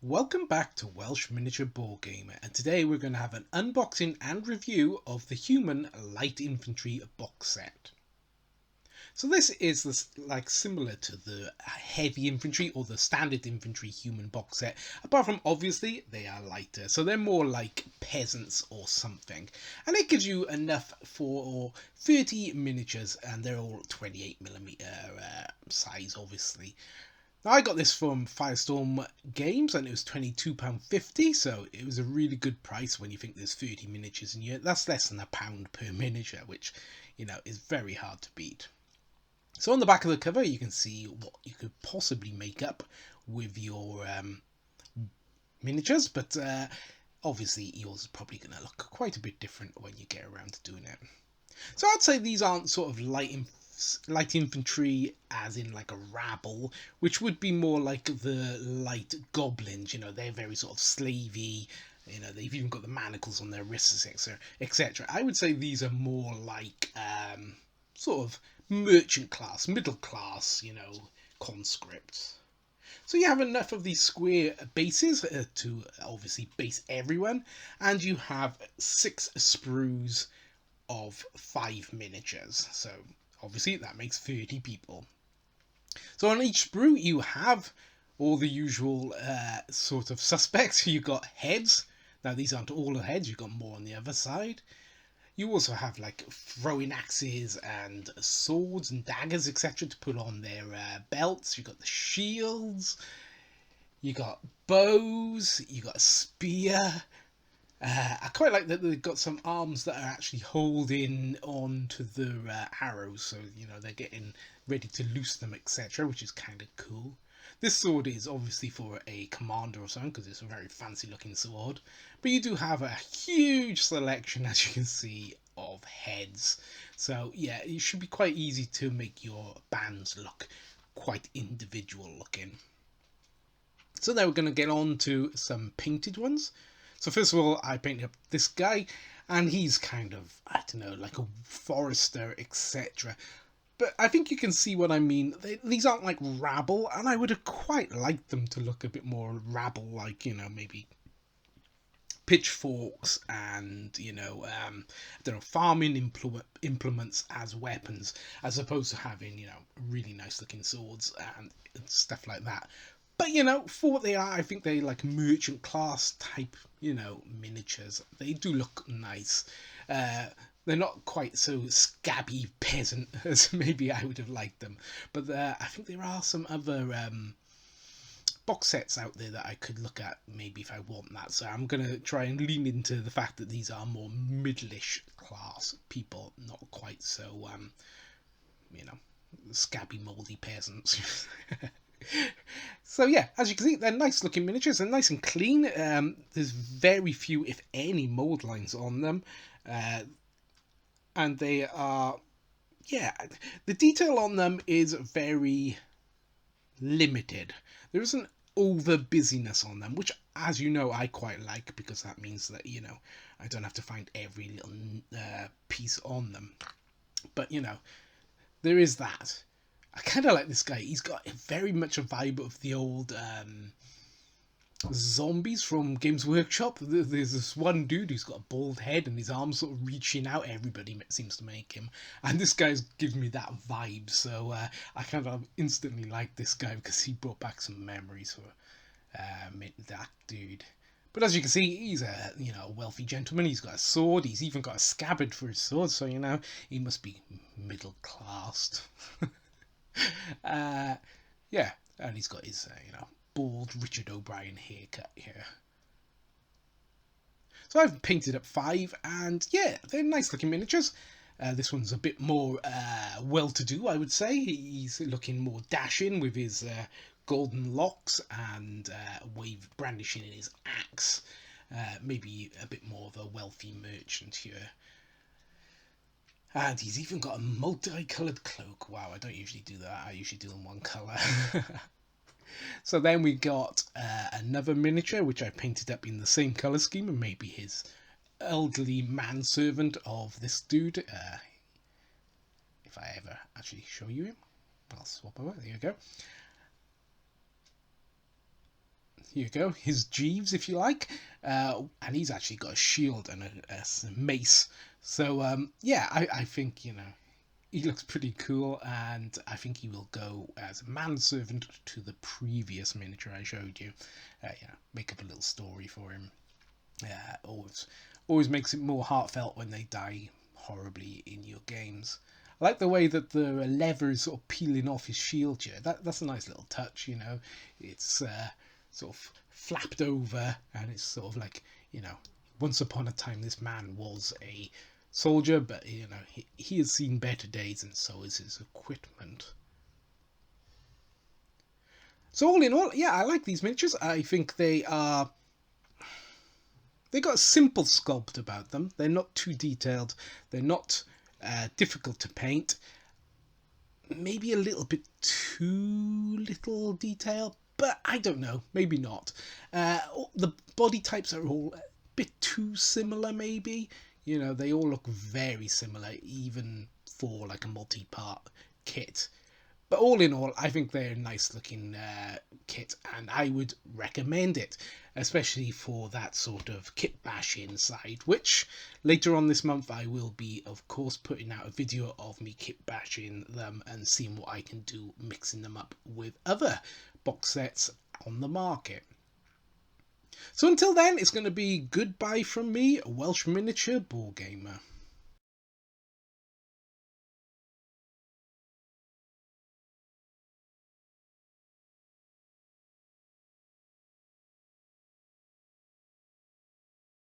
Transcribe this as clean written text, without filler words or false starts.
Welcome back to Welsh Miniature Board Gamer, and today we're going to have an unboxing and review of the Human Light Infantry box set. So this is similar to the Heavy Infantry or the Standard Infantry Human box set, apart from obviously they are lighter, so they're more like peasants or something. And it gives you enough for 30 miniatures, and they're all 28mm size obviously. Now, I got this from Firestorm Games and it was £22.50, so it was a really good price when you think there's 30 miniatures in here. That's less than £1 per miniature, which, is very hard to beat. So on the back of the cover, you can see what you could possibly make up with your miniatures, but obviously yours is probably going to look quite a bit different when you get around to doing it. So I'd say these aren't sort of light infantry as in like a rabble, which would be more like the light goblins. They're very sort of slavey. They've even got the manacles on their wrists, etc. I would say these are more like sort of merchant class, middle class, conscripts. So you have enough of these square bases to obviously base everyone, and you have 6 sprues of 5 miniatures. So obviously that makes 30 people. So on each sprue you have all the usual sort of suspects. You've got heads. Now these aren't all the heads, you've got more on the other side. You also have like throwing axes and swords and daggers, etc. to put on their belts. You've got the shields. You got bows. You got a spear. I quite like that they've got some arms that are actually holding on to the arrows, so they're getting ready to loose them, etc., which is kind of cool. This sword is obviously for a commander or something because it's a very fancy looking sword, but you do have a huge selection, as you can see, of heads. So yeah, it should be quite easy to make your bands look quite individual looking. So now we're going to get on to some painted ones. So first of all, I painted up this guy, and he's kind of, I don't know, like a forester, etc. But I think you can see what I mean. These aren't like rabble, and I would have quite liked them to look a bit more rabble-like, maybe pitchforks and, I don't know, farming implements as weapons, as opposed to having, really nice looking swords and stuff like that. But, for what they are, I think they like merchant class type, miniatures. They do look nice. They're not quite so scabby peasant as maybe I would have liked them. But I think there are some other box sets out there that I could look at maybe if I want that. So I'm going to try and lean into the fact that these are more middleish class people, not quite so, scabby, mouldy peasants. So yeah, as you can see, they're nice looking miniatures. They're nice and clean. There's very few, if any, mold lines on them. And they are, yeah, the detail on them is very limited. There isn't over busyness on them, which, as you know, I quite like because that means that, I don't have to find every little piece on them. But, there is that. I kind of like this guy. He's got very much a vibe of the old zombies from Games Workshop. There's this one dude who's got a bald head and his arms sort of reaching out. Everybody seems to make him. And this guy's giving me that vibe. So I kind of instantly like this guy because he brought back some memories for that dude. But as you can see, he's a wealthy gentleman. He's got a sword. He's even got a scabbard for his sword. So he must be middle class. Yeah, and he's got his bald Richard O'Brien haircut here. So I've painted up 5, and yeah, they're nice looking miniatures. This one's a bit more well-to-do, I would say. He's looking more dashing with his golden locks and wave brandishing in his axe. Maybe a bit more of a wealthy merchant here. And he's even got a multicoloured cloak. Wow, I don't usually do that. I usually do them one colour. So then we got another miniature, which I painted up in the same colour scheme, and maybe his elderly manservant of this dude. If I ever actually show you him, I'll swap over. There you go. here you go, his Jeeves, if you like, and he's actually got a shield and a mace. So yeah, I think, you know, he looks pretty cool, and I think he will go as a manservant to the previous miniature I showed you. Yeah, make up a little story for him. Always makes it more heartfelt when they die horribly in your games. I like the way that the leather is sort of peeling off his shield here. That's a nice little touch, you know. It's sort of flapped over, and it's sort of like, you know, once upon a time this man was a soldier, but you know, he has seen better days, and so is his equipment. So all in all, yeah, I like these miniatures. I think they got a simple sculpt about them. They're not too detailed. They're not difficult to paint. Maybe a little bit too little detail, but I don't know. Maybe not. The body types are all a bit too similar, maybe. You know, they all look very similar, even for like a multi-part kit. But all in all, I think they're a nice looking kit, and I would recommend it, especially for that sort of kit bashing side, which later on this month I will be, of course, putting out a video of me kit bashing them and seeing what I can do, mixing them up with other box sets on the market. So until then, it's going to be goodbye from me, a Welsh miniature board gamer.